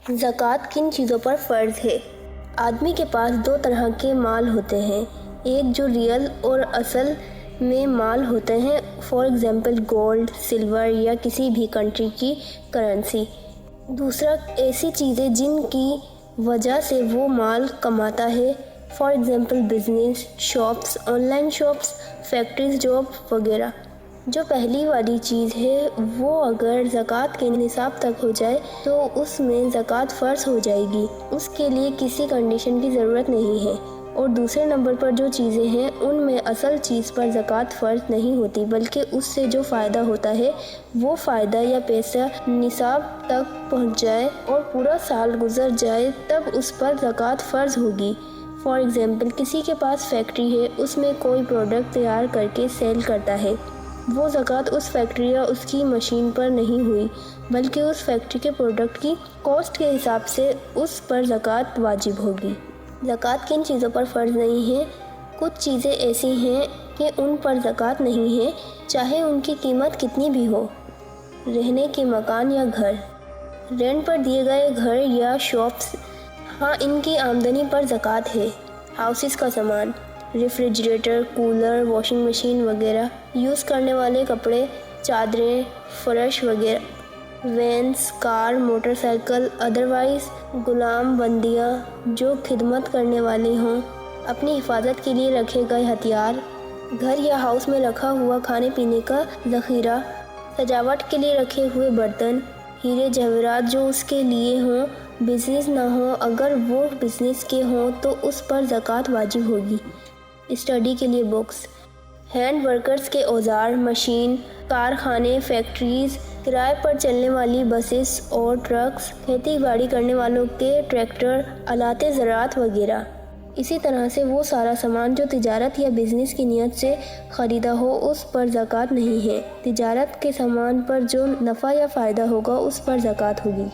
زکوٰۃ کن چیزوں پر فرض ہے؟ آدمی کے پاس دو طرح کے مال ہوتے ہیں، ایک جو ریئل اور اصل میں مال ہوتے ہیں، فار ایگزامپل گولڈ، سلور یا کسی بھی کنٹری کی کرنسی۔ دوسرا ایسی چیزیں جن کی وجہ سے وہ مال کماتا ہے، for example business, shops, on line shops, factories, job وغیرہ۔ جو پہلی والی چیز ہے وہ اگر زکوٰۃ کے نصاب تک ہو جائے تو اس میں زکوٰۃ فرض ہو جائے گی، اس کے لیے کسی کنڈیشن کی ضرورت نہیں ہے۔ اور دوسرے نمبر پر جو چیزیں ہیں ان میں اصل چیز پر زکوٰۃ فرض نہیں ہوتی، بلکہ اس سے جو فائدہ ہوتا ہے وہ فائدہ یا پیسہ نصاب تک پہنچ جائے اور پورا سال گزر جائے تب اس پر زکوٰۃ فرض ہوگی۔ فار ایگزامپل کسی کے پاس فیکٹری ہے، اس میں کوئی پروڈکٹ تیار کر کے سیل کرتا ہے، وہ زکوٰۃ اس فیکٹری یا اس کی مشین پر نہیں ہوئی، بلکہ اس فیکٹری کے پروڈکٹ کی کاسٹ کے حساب سے اس پر زکوٰۃ واجب ہوگی۔ زکوٰۃ کن چیزوں پر فرض نہیں ہے؟ کچھ چیزیں ایسی ہیں کہ ان پر زکوٰۃ نہیں ہے، چاہے ان کی قیمت کتنی بھی ہو۔ رہنے کے مکان یا گھر، رینٹ پر دیے گئے گھر یا شاپس، ہاں ان کی آمدنی پر زکوٰۃ ہے۔ ہاؤسز کا سامان، ریفریجریٹر، کولر، واشنگ مشین وغیرہ، یوز کرنے والے کپڑے، چادریں، فرش وغیرہ، وینس، کار، موٹر سائیکل، ادروائز غلام بندیاں جو خدمت کرنے والے ہوں، اپنی حفاظت کے لیے رکھے گئے ہتھیار، گھر یا ہاؤس میں رکھا ہوا کھانے پینے کا ذخیرہ، سجاوٹ کے لیے رکھے ہوئے برتن، ہیرے جواہرات جو اس کے لیے ہوں، بزنس نہ ہو، اگر وہ بزنس کے ہوں تو اس پر زکوٰۃ واجب ہوگی۔ اسٹڈی کے لیے بکس، ہینڈ ورکرز کے اوزار، مشین، کارخانے، فیکٹریز، کرائے پر چلنے والی بسیں اور ٹرکس، کھیتی باڑی کرنے والوں کے ٹریکٹر، آلات زراعت وغیرہ۔ اسی طرح سے وہ سارا سامان جو تجارت یا بزنس کی نیت سے خریدا ہو اس پر زکوٰۃ نہیں ہے۔ تجارت کے سامان پر جو نفع یا فائدہ ہوگا اس پر زکوٰۃ ہوگی۔